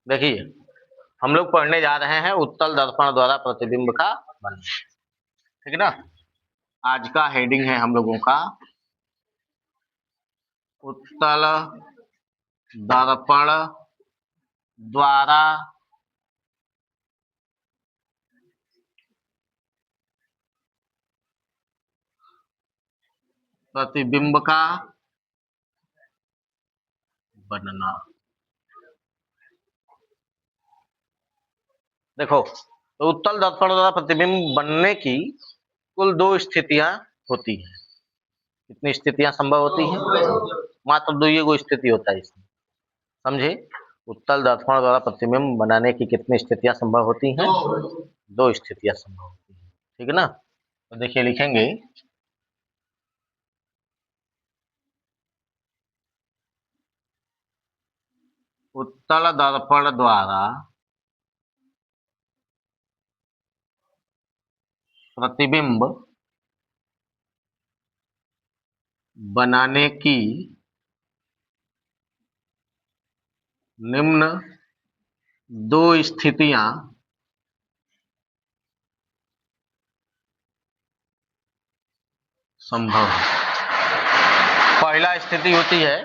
देखिए, हम लोग पढ़ने जा रहे हैं उत्तल दर्पण द्वारा प्रतिबिंब का वर्णन। ठीक है ना। आज का हेडिंग है हम लोगों का उत्तल दर्पण द्वारा प्रतिबिंब का बनना। देखो, तो उत्तल दर्पण द्वारा प्रतिबिंब बनने की कुल दो स्थितियां होती हैं। कितनी स्थितियां संभव होती हैं? मात्र दो ही स्थिति होता है इसमें। समझे? उत्तल दर्पण द्वारा प्रतिबिंब बनाने की कितनी स्थितियां संभव होती हैं? दो स्थितियां संभव होती हैं। ठीक है ना। तो देखिए, लिखेंगे उत्तल दर्पण द्वारा प्रतिबिंब बनाने की निम्न दो स्थितियां संभव है। पहला स्थिति होती है,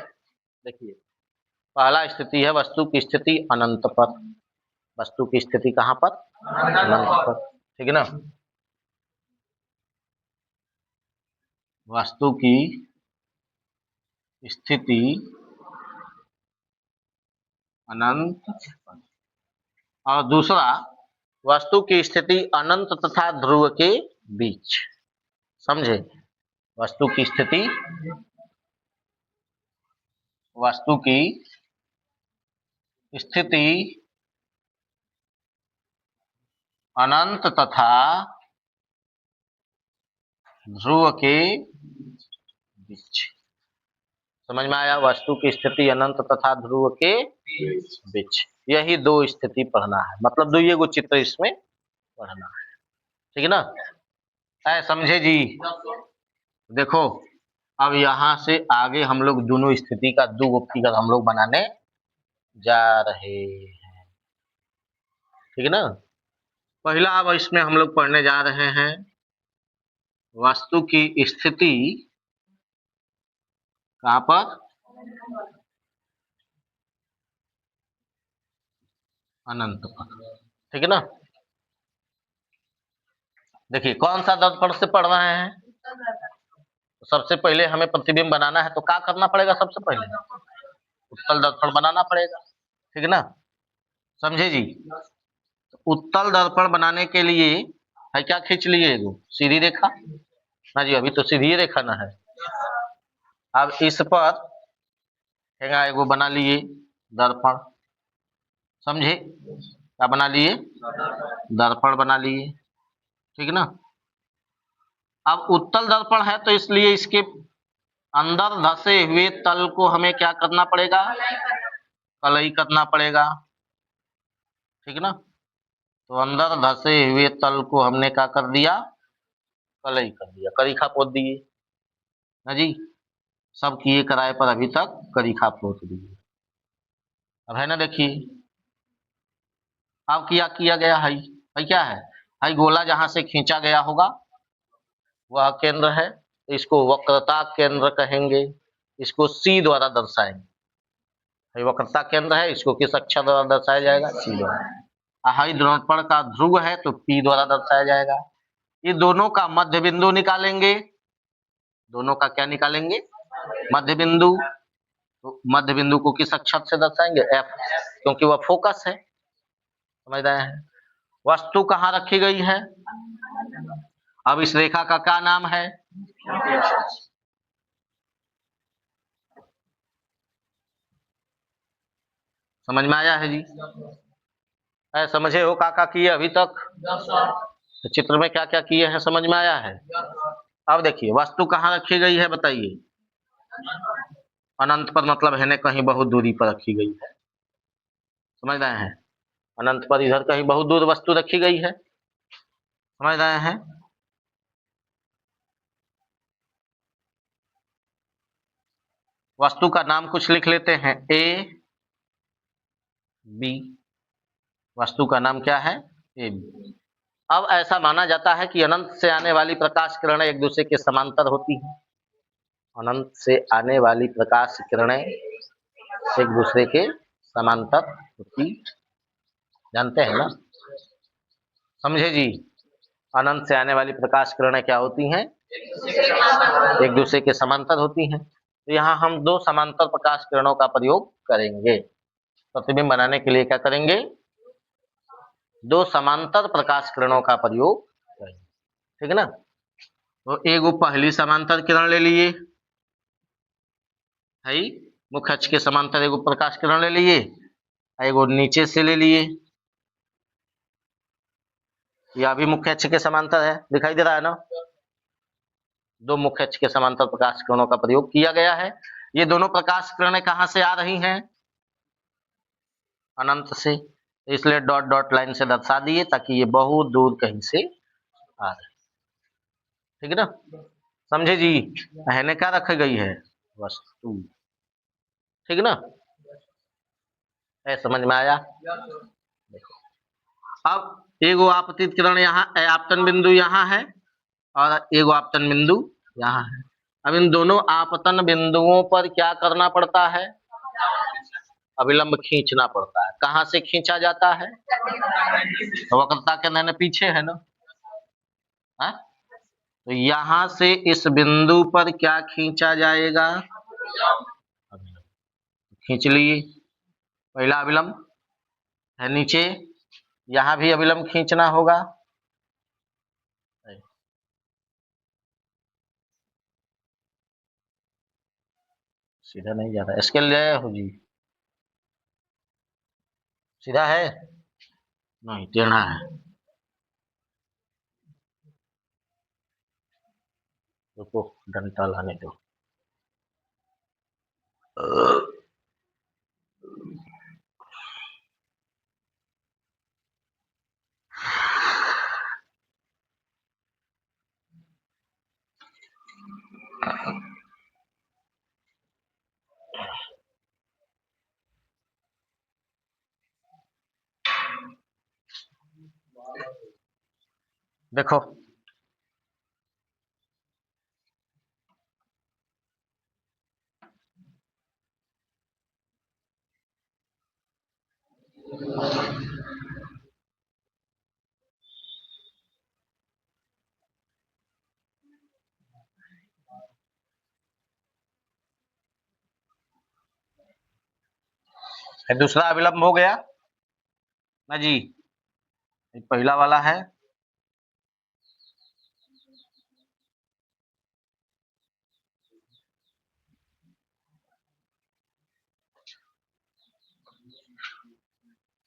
देखिए, पहला स्थिति है वस्तु की स्थिति अनंत पर। वस्तु की स्थिति कहां पर? अनंत पर। ठीक है ना। वस्तु की स्थिति अनंत पर। और दूसरा, वस्तु की स्थिति अनंत तथा ध्रुव के बीच। समझे? वस्तु की स्थिति अनंत तथा ध्रुव के बीच। समझ में आया? वस्तु की स्थिति अनंत तथा ध्रुव के बीच, यही दो स्थिति पढ़ना है। मतलब दो ये चित्र इसमें पढ़ना है। ठीक है ना। ऐ समझे जी? देखो, अब यहां से आगे हम लोग दोनों स्थिति का दो फिगर हम लोग बनाने जा रहे हैं। ठीक है ना। पहला, अब इसमें हम लोग पढ़ने जा रहे हैं वस्तु की स्थिति कहां पर? अनंत पर। ठीक है ना। देखिए, कौन सा दर्पण से पढ़ रहे हैं? तो सबसे पहले हमें प्रतिबिंब बनाना है, तो क्या करना पड़ेगा? सबसे पहले उत्तल दर्पण बनाना पड़ेगा। ठीक है ना। समझे जी? उत्तल दर्पण बनाने के लिए है क्या खींच लिए? एगो सीधी रेखा ना जी, अभी तो सीधी रेखा ना है। अब इस पर एगो बना लिए दर्पण। समझे? क्या बना लिए? दर्पण बना लिए। ठीक है ना। अब उत्तल दर्पण है तो इसलिए इसके अंदर धसे हुए तल को हमें क्या करना पड़ेगा? कलई करना पड़ेगा। ठीक है ना। तो अंदर धसे हुए तल को हमने क्या कर दिया? कलई कर दिया, करीखा पोत दिए ना जी। सब किए कराए पर अभी तक करीखा पोत दिए। अब है ना, देखिए, अब क्या किया गया है? क्या है? गोला जहां से खींचा गया होगा वह केंद्र है, तो इसको वक्रता केंद्र कहेंगे। इसको सी द्वारा दर्शाएंगे। वक्रता केंद्र है, इसको किस अक्षर द्वारा दर्शाया जाएगा? सी द्वारा। हाई दर्पण का ध्रुव है तो पी द्वारा दर्शाया जाएगा। ये दोनों का मध्य बिंदु निकालेंगे। दोनों का क्या निकालेंगे? मध्य बिंदु। तो मध्य बिंदु को किस अक्षर से दर्शाएंगे? एफ, क्योंकि वह फोकस है। समझ रहे हैं? वस्तु कहाँ रखी गई है? अब इस रेखा का क्या नाम है? समझ में आया है जी? समझे हो काका किए अभी तक? तो चित्र में क्या क्या किए हैं समझ में आया है? अब देखिए, वस्तु कहाँ रखी गई है बताइए? अनंत पर, मतलब है ना कहीं बहुत दूरी पर रखी गई है। समझ रहे हैं? अनंत पर इधर कहीं बहुत दूर वस्तु रखी गई है। समझ रहे हैं? वस्तु का नाम कुछ लिख लेते हैं, ए बी। वस्तु का नाम क्या है? A B. अब ऐसा माना जाता है कि अनंत से आने वाली प्रकाश किरणें एक दूसरे के समांतर होती हैं। अनंत से आने वाली प्रकाश किरणें एक दूसरे के समांतर होती, जानते हैं ना? समझे जी? अनंत से आने वाली प्रकाश किरणें क्या होती हैं? एक दूसरे के समांतर होती हैं। तो यहाँ हम दो समांतर प्रकाश किरणों का प्रयोग करेंगे। प्रतिबिंब बनाने के लिए क्या करेंगे? दो समांतर प्रकाश किरणों का प्रयोग करेंगे, ठीक है ना? तो एगो पहली समांतर किरण ले लिए, है मुख्य अक्ष के समांतर एगो प्रकाश किरण ले लिए, एगो नीचे से ले लिए, यह भी मुख्य अक्ष के समांतर है, दिखाई दे रहा है ना? दो मुख्य अक्ष के समांतर प्रकाश किरणों का प्रयोग किया गया है। ये दोनों प्रकाश किरणें कहां से आ रही हैं? अनंत से, इसलिए डॉट डॉट लाइन से दर्शा दिए ताकि ये बहुत दूर कहीं से आ रहे, ठीक है ना? समझे जी? पहले क्या रखी गई है? वस्तु, ठीक है ना? समझ में आया? देखो, अब एगो आपतित किरण यहाँ, आपतन बिंदु यहाँ है और एगो आपतन बिंदु यहाँ है। अब इन दोनों आपतन बिंदुओं पर क्या करना पड़ता है? अविलंब खींचना पड़ता है। कहां से खींचा जाता है? तो वक्रता के नैन पीछे है ना? है? तो यहां से इस बिंदु पर क्या खींचा जाएगा? खींच लिए, पहला अविलंब है नीचे, यहां भी अविलंब खींचना होगा। सीधा नहीं जा रहा, स्केल ले हो जी, सीधा है नहीं, टेढ़ा है। रुको, डंडा लाने दो। देखो, दूसरा अविलंब हो गया ना जी, पहला वाला है,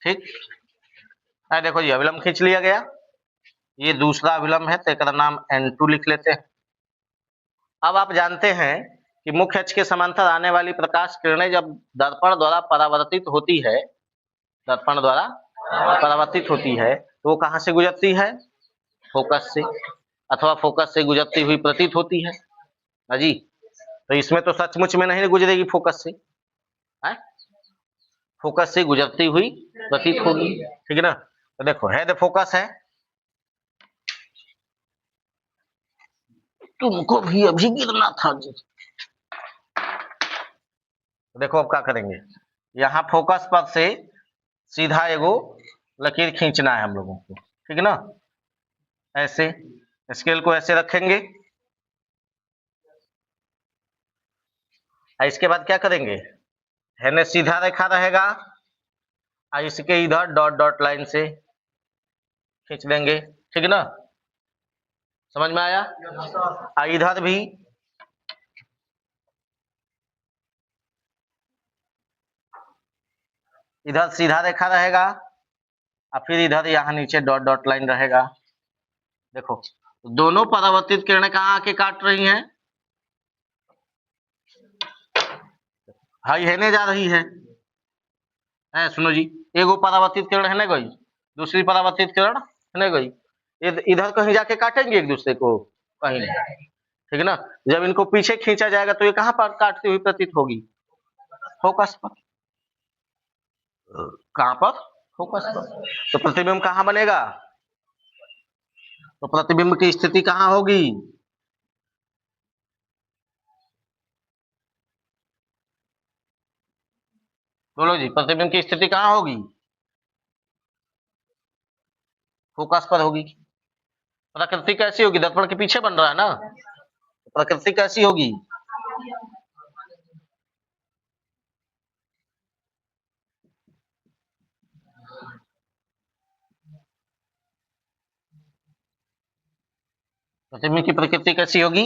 ठीक है। देखो जी, अविलंब खींच लिया गया, ये दूसरा अविलंब है तो इसका नाम N2 लिख लेते हैं। अब आप जानते हैं कि मुख्य अक्ष के समांतर आने वाली प्रकाश किरणें जब दर्पण द्वारा परावर्तित होती है, दर्पण द्वारा परावर्तित होती है, तो वो कहां से गुजरती है? फोकस से, अथवा फोकस से गुजरती हुई प्रतीत होती है ना जी। तो इसमें तो सचमुच में नहीं गुजरेगी फोकस से, है? फोकस से गुजरती हुई प्रतीत होगी, ठीक है ना? तो देखो, हेड फोकस है, तुमको भी अभी गिरना था जी। देखो अब क्या करेंगे, यहाँ फोकस पर से सीधा एगो लकीर खींचना है हम लोगों को, ठीक है ना? ऐसे स्केल को ऐसे रखेंगे, इसके बाद क्या करेंगे, है सीधा रेखा रहेगा और इसके इधर डॉट डॉट लाइन से खींच देंगे, ठीक है ना? समझ में आया? इधर भी इधर सीधा रेखा रहेगा और फिर इधर यहाँ नीचे डॉट डॉट लाइन रहेगा। देखो, दोनों परावर्तित किरणें कहाँ आके काट रही हैं? हाई हेने जा रही है। सुनो जी, एगो परावर्तित किरण है गई, दूसरी परावर्तित किरण है गई, इधर कहीं जाके काटेंगे एक दूसरे को? कहीं नहीं, ठीक है ना? जब इनको पीछे खींचा जाएगा तो ये कहां पर काटती हुई प्रतीत होगी? फोकस पर। कहां पर? फोकस पर। तो प्रतिबिंब कहाँ बनेगा? तो प्रतिबिंब की स्थिति कहाँ होगी? बोलो जी, प्रतिबिंब की स्थिति कहाँ होगी? फोकस पर होगी। प्रकृति कैसी होगी? दर्पण के पीछे बन रहा है ना, प्रकृति कैसी होगी? प्रतिबिंब की प्रकृति कैसी होगी?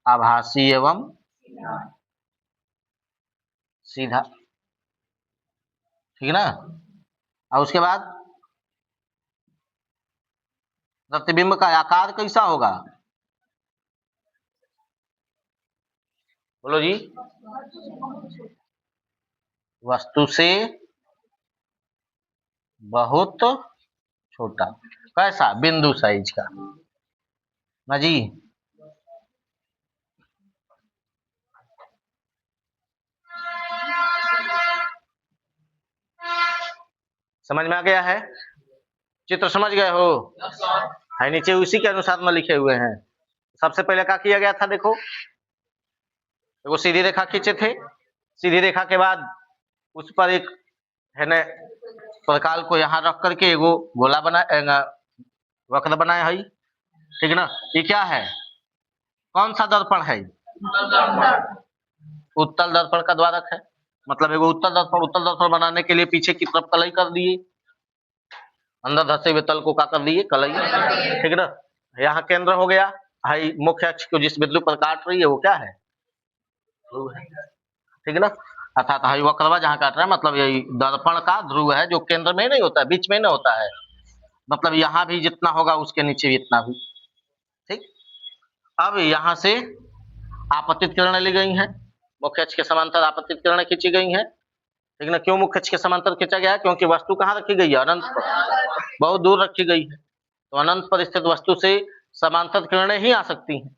आभासी एवं सीधा, ठीक है ना। और उसके बाद प्रतिबिंब का आकार कैसा होगा? बोलो जी। वस्तु से बहुत छोटा। कैसा? बिंदु साइज का ना जी। समझ में आ गया है? चित्र समझ गए हो? है नीचे उसी के अनुसार में लिखे हुए हैं। सबसे पहले क्या किया गया था? देखो, वो सीधी रेखा खींचे थे। सीधी रेखा के बाद उस पर एक है न प्रकाल को यहाँ रख करके एगो गोला बना वक्र बनाया है, ठीक है ना। ये क्या है? कौन सा दर्पण है? उत्तल दर्पण का द्वारक है। मतलब एगो उत्तल दर्पण बनाने के लिए पीछे की तरफ कलई कर दिए, अंदर धसे हुए तल को क्या कर दिए? कलई, ठीक है ना। यहाँ केंद्र हो गया, हाई मुख्य अक्ष को जिस बिंदु पर काट रही है वो क्या है? ध्रुव है, ठीक है ना। अर्थात हाई वक्रवा जहाँ काट रहा है, मतलब यही दर्पण का ध्रुव है, जो केंद्र में नहीं होता है, बीच में नहीं होता है। मतलब यहाँ भी जितना होगा उसके नीचे भी इतना भी, ठीक। अब यहाँ से आपतित किरणें ली गई हैं, मुख्य अक्ष के समांतर आपतित किरणें खींची गई हैं, ठीक ना। क्यों मुख्य अक्ष के समांतर खींचा गया है? क्योंकि वस्तु कहाँ रखी गई है? अनंत पर, बहुत दूर रखी गई है। तो अनंत पर स्थित वस्तु से समांतर किरणें ही आ सकती हैं,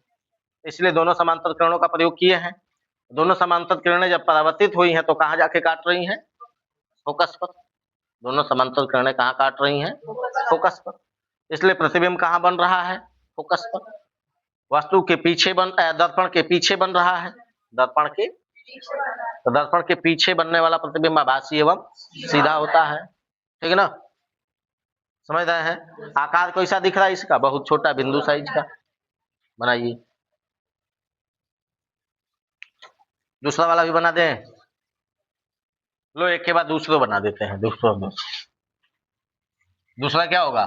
इसलिए दोनों समांतर किरणों का प्रयोग किए हैं। दोनों समांतर किरणें जब परावर्तित हुई हैं तो कहाँ जाके काट रही हैं? फोकस पर। दोनों समांतर किरणें कहाँ काट रही हैं? फोकस पर। इसलिए प्रतिबिंब कहाँ बन रहा है? फोकस पर। वस्तु के पीछे दर्पण के पीछे बन रहा है, दर्पण के, तो दर्पण के पीछे बनने वाला प्रतिबिंब आभासी एवं सीधा होता है, ठीक है ना। समझ रहे हैं? आकार कैसा दिख रहा है इसका? बहुत छोटा, बिंदु साइज का। बनाइए, दूसरा वाला भी बना दें। लो, एक के बाद दूसरा बना देते हैं। दूसरा क्या होगा?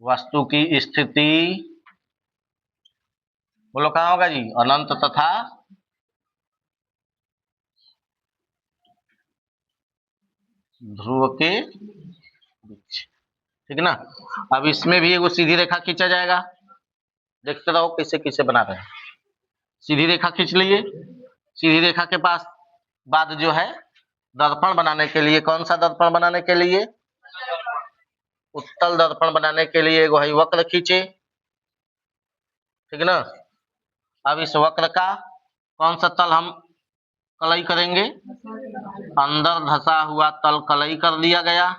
वस्तु की स्थिति, बोलो कहाँ होगा जी? अनंत तथा ध्रुव के बीच, ठीक है ना। अब इसमें भी एगो सीधी रेखा खींचा जाएगा, देखते रहो कैसे कैसे बना रहे हैं। सीधी रेखा खींच लिए। सीधी रेखा के पास बाद जो है दर्पण बनाने के लिए, कौन सा दर्पण बनाने के लिए? उत्तल दर्पण बनाने के लिए एगो है वक्र खींचे, ठीक है ना। अब इस वक्र का कौन सा तल हम कलई करेंगे? अंदर धसा हुआ तल कलई कर दिया गया,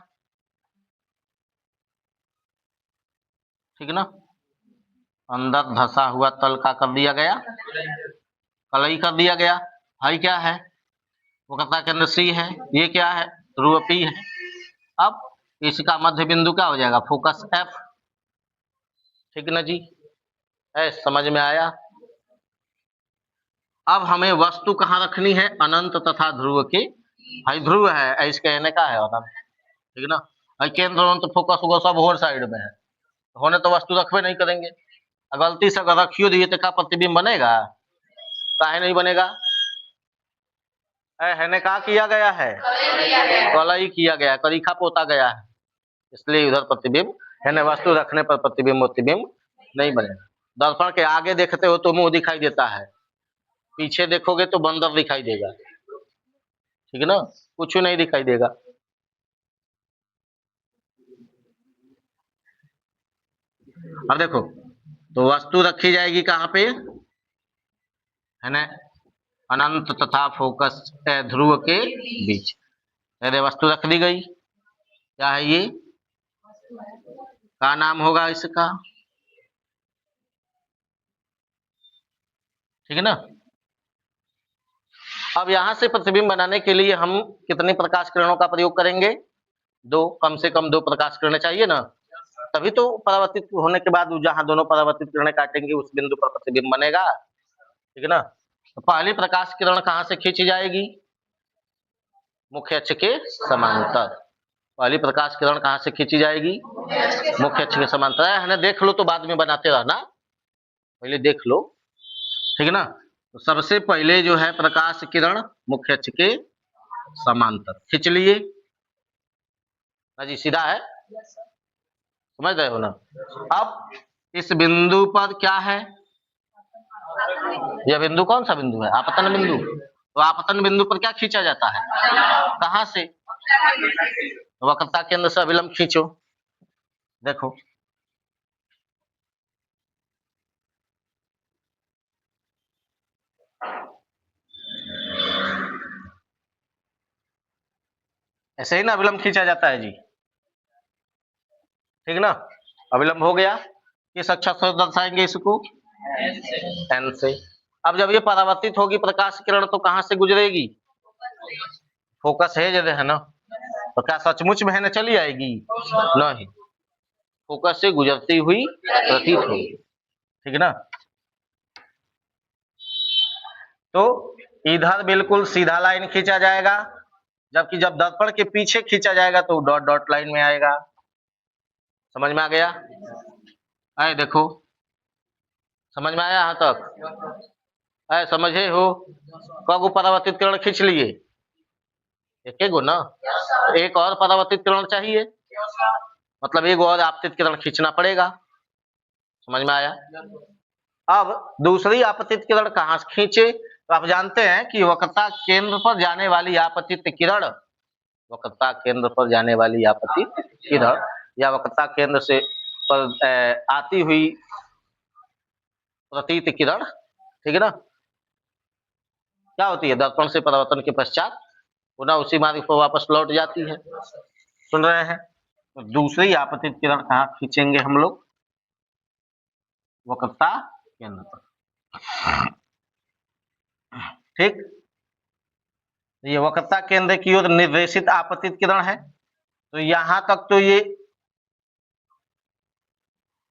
ठीक है ना। अंदर धसा हुआ तल का कर दिया गया, कलई कर दिया गया। भाई क्या है? वक्रता केंद्र सी है, ये क्या है? ध्रुव पी है। अब इसका मध्य बिंदु क्या हो जाएगा? फोकस एफ, ठीक है ना जी। समझ में आया? अब हमें वस्तु कहाँ रखनी है? अनंत तथा ध्रुव के, भाई ध्रुव है, इसके कहने का है अनंत, ठीक है ना। केंद्र अनंत फोकस होगा सब होर साइड में है, होने तो वस्तु रखबे नहीं करेंगे। गलती से अगर रखियो दिए तो क्या प्रतिबिंब बनेगा? काहे नहीं बनेगा? है ने कहा किया गया है? कलई किया गया, करीखा पोता गया है, इसलिए उधर प्रतिबिंब है न, वस्तु रखने पर प्रतिबिंब नहीं बनेगा। दर्पण के आगे देखते हो तो मुंह दिखाई देता है, पीछे देखोगे तो बंदर दिखाई देगा, ठीक है ना, कुछ नहीं दिखाई देगा। अब देखो, तो वस्तु रखी जाएगी कहाँ पे? है ना, अनंत तथा फोकस ध्रुव के बीच। यदि वस्तु रख दी गई, क्या है ये, क्या नाम होगा इसका, ठीक है ना। अब यहां से प्रतिबिंब बनाने के लिए हम कितनी प्रकाश किरणों का प्रयोग करेंगे, दो, कम से कम दो प्रकाश किरणें चाहिए ना, तभी तो परावर्तित होने के बाद जहां दोनों परावर्तित किरणें काटेंगे उस बिंदु पर प्रतिबिंब बनेगा, ठीक है ना। तो पहली प्रकाश किरण कहां से खींची जाएगी, मुख्य अक्ष के समांतर। पहली प्रकाश किरण कहां से खींची जाएगी, मुख्य अक्ष के समांतर है ना। देख लो तो बाद में बनाते रहना, पहले देख लो, ठीक है ना। तो सबसे पहले जो है प्रकाश किरण मुख्य अक्ष के समांतर खींच लिए ना जी, सीधा है, समझ रहे हो ना। अब इस बिंदु पर क्या है, यह बिंदु कौन सा बिंदु है, आपतन बिंदु। तो आपतन बिंदु पर क्या खींचा जाता है, कहां से, वक्रता केंद्र से अभिलंब खींचो। देखो ऐसे ही ना अभिलंब खींचा जाता है जी, ठीक ना। अभिलंब हो गया, किस अक्षर से दर्शाएंगे इसको, एन से। अब जब ये परावर्तित होगी प्रकाश किरण तो कहां से गुजरेगी, फोकस है जगह है ना, तो क्या सचमुच में है ना चली आएगी, नहीं, फोकस से गुजरती हुई प्रतीत होगी, ठीक है ना। तो इधर बिल्कुल सीधा लाइन खींचा जाएगा, जबकि जब दर्पण के पीछे खींचा जाएगा तो डॉट डॉट लाइन में आएगा। समझ में आ गया, आए देखो, समझ में आया यहां तक, आए समझे हो, कगो परावर्तित किरण खींच लिए, एक गो ना, एक और परावर्तित किरण चाहिए, मतलब एक और आपतित किरण खींचना पड़ेगा, समझ में आया। अब दूसरी आपतित किरण कहां से खींचे, तो आप जानते हैं कि वक्रता केंद्र पर जाने वाली आपतित किरण, वक्रता केंद्र पर जाने वाली आपतित किरण या वक्रता केंद्र से पर आती हुई प्रतीत किरण, ठीक है ना, क्या होती है, दर्पण से परावर्तन के पश्चात पुनः उसी मार्ग पर वापस लौट जाती है, सुन रहे हैं। तो दूसरी आपतित किरण कहां खींचेंगे हम लोग, वक्रता केंद्र पर, ठीक। ये वक्रता केंद्र की ओर निर्देशित आपतित किरण है, तो यहां तक तो ये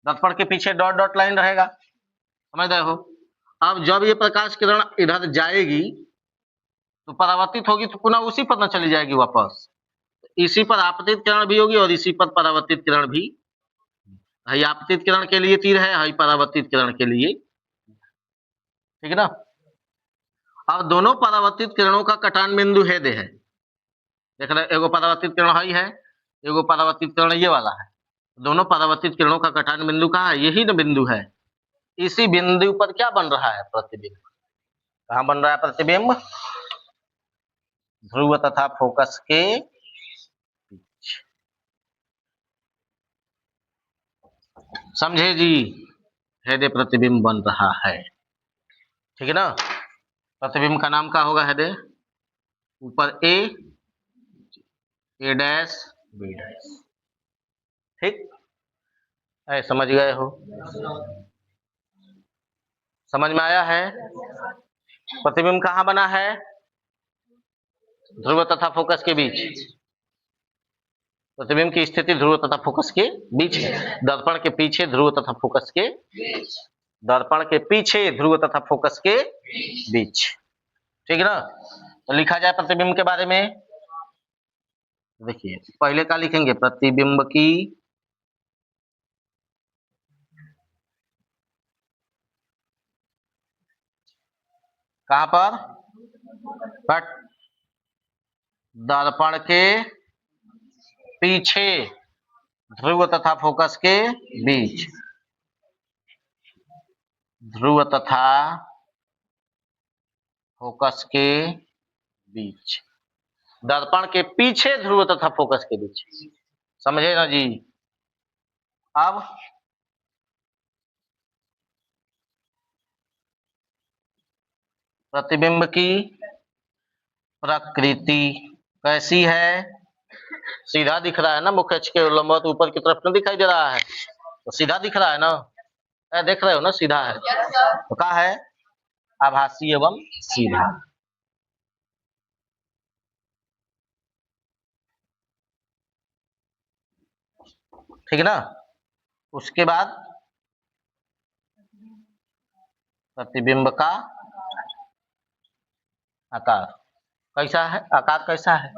दर्पण के पीछे डॉट डॉट लाइन रहेगा, समझ रहे हो। अब जब ये प्रकाश किरण इधर जाएगी तो परावर्तित होगी तो पुनः उसी पर न चली जाएगी वापस, इसी पर आपतित किरण भी होगी और इसी पर परावर्तित किरण भी, हाई आपतित किरण के लिए तीर है, हाई परावर्तित किरण के लिए, ठीक है ना। अब दोनों परावर्तित किरणों का कटान बिंदु है दे है, देख रहे, एगो परावर्तित किरण हाई है, एगो परावर्तित किरण ये वाला है, दोनों परावर्तित किरणों का कटान बिंदु कहाँ है, यही ना बिंदु है। इसी बिंदु पर क्या बन रहा है, प्रतिबिंब, कहाँ बन रहा है प्रतिबिंब, ध्रुव तथा फोकस के बीच, समझे जी, हृदय प्रतिबिंब बन रहा है, ठीक है ना। प्रतिबिंब का नाम क्या होगा, हृदय, ऊपर ए डैश बी डैश, ठीक है, समझ गए हो, समझ में आया है। प्रतिबिंब कहाँ बना है, ध्रुव तथा फोकस के बीच, प्रतिबिंब की स्थिति ध्रुव तथा फोकस के बीच है, दर्पण के पीछे ध्रुव तथा फोकस के, दर्पण के पीछे ध्रुव तथा फोकस के बीच, ठीक है ना। तो लिखा जाए प्रतिबिंब के बारे में, देखिए पहले क्या लिखेंगे, प्रतिबिंब की कहां पर, बट दर्पण के पीछे ध्रुव तथा फोकस के बीच, ध्रुव तथा फोकस के बीच, दर्पण के पीछे ध्रुव तथा फोकस के बीच, समझे ना जी। अब प्रतिबिंब की प्रकृति कैसी है? सीधा दिख रहा है ना, मुख्य अक्ष के लंबवत ऊपर की तरफ नहीं दिखाई दे रहा है, तो सीधा दिख रहा है ना, देख रहे हो ना, सीधा है। तो क्या है? आभासी एवं सीधा। ठीक है ना। उसके बाद प्रतिबिंब का आकार कैसा है? आकार कैसा है?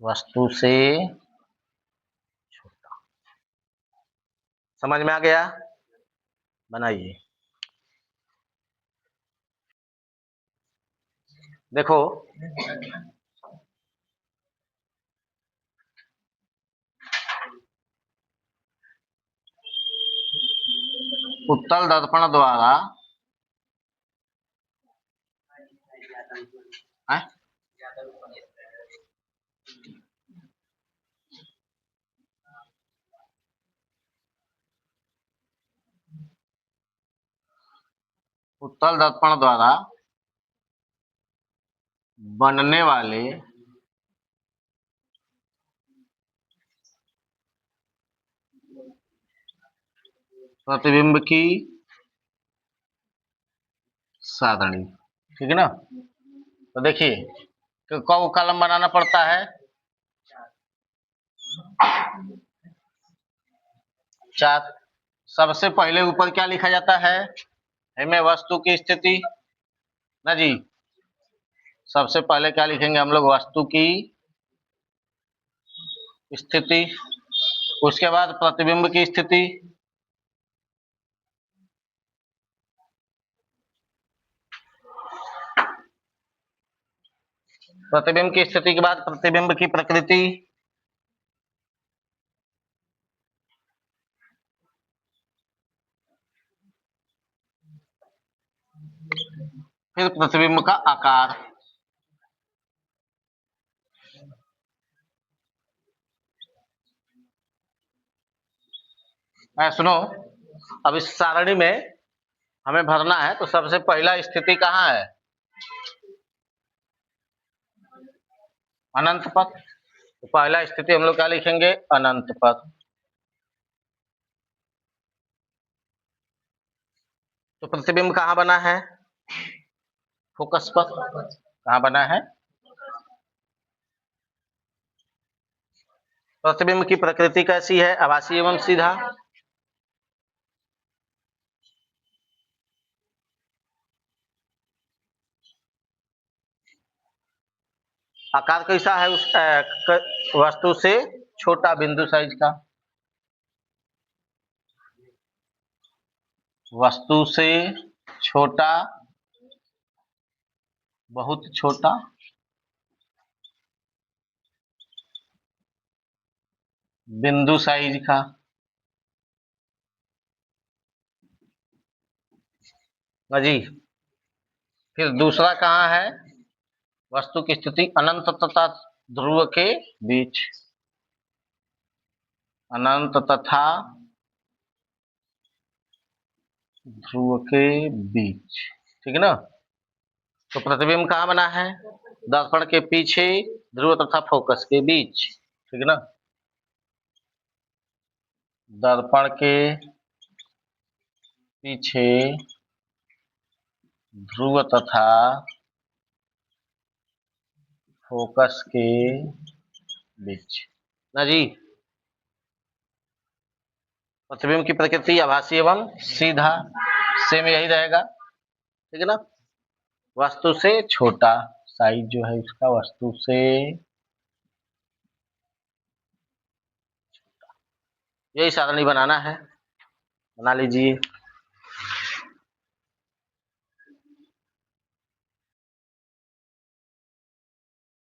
वस्तु से छोटा। समझ में आ गया? बनाइए। देखो, उत्तल दर्पण द्वारा उत्तल दर्पण द्वारा बनने वाले प्रतिबिंब की सारणी। ठीक है ना। तो देखिए, तो कौ कॉलम बनाना पड़ता है? 4। सबसे पहले ऊपर क्या लिखा जाता है? हमें वस्तु की स्थिति ना जी। सबसे पहले क्या लिखेंगे हम लोग? वस्तु की स्थिति। उसके बाद प्रतिबिंब की स्थिति। प्रतिबिंब की स्थिति के बाद प्रतिबिंब की प्रकृति। फिर प्रतिबिंब का आकार। सुनो, अब इस सारणी में हमें भरना है, तो सबसे पहला स्थिति कहाँ है? अनंत पथ। तो पहला स्थिति हम लोग क्या लिखेंगे? अनंत पथ। तो प्रतिबिंब कहाँ बना है? फोकस पथ। कहाँ बना है? प्रतिबिंब की प्रकृति कैसी है? आभासी एवं सीधा। आकार कैसा है? उस वस्तु से छोटा, बिंदु साइज का। वस्तु से छोटा, बहुत छोटा, बिंदु साइज का। जी। फिर दूसरा कहाँ है? वस्तु की स्थिति अनंत तथा ध्रुव के बीच। अनंत तथा ध्रुव के बीच। ठीक है ना। तो प्रतिबिंब कहाँ बना है? दर्पण के पीछे, ध्रुव तथा फोकस के बीच। ठीक है ना। दर्पण के पीछे, ध्रुव तथा फोकस के बीच ना जी। प्रतिबिंब की प्रकृति आभासी एवं सीधा, सेम यही रहेगा। ठीक है ना। वस्तु से छोटा, साइज जो है इसका वस्तु से, यही सारणी बनाना है। बना लीजिए।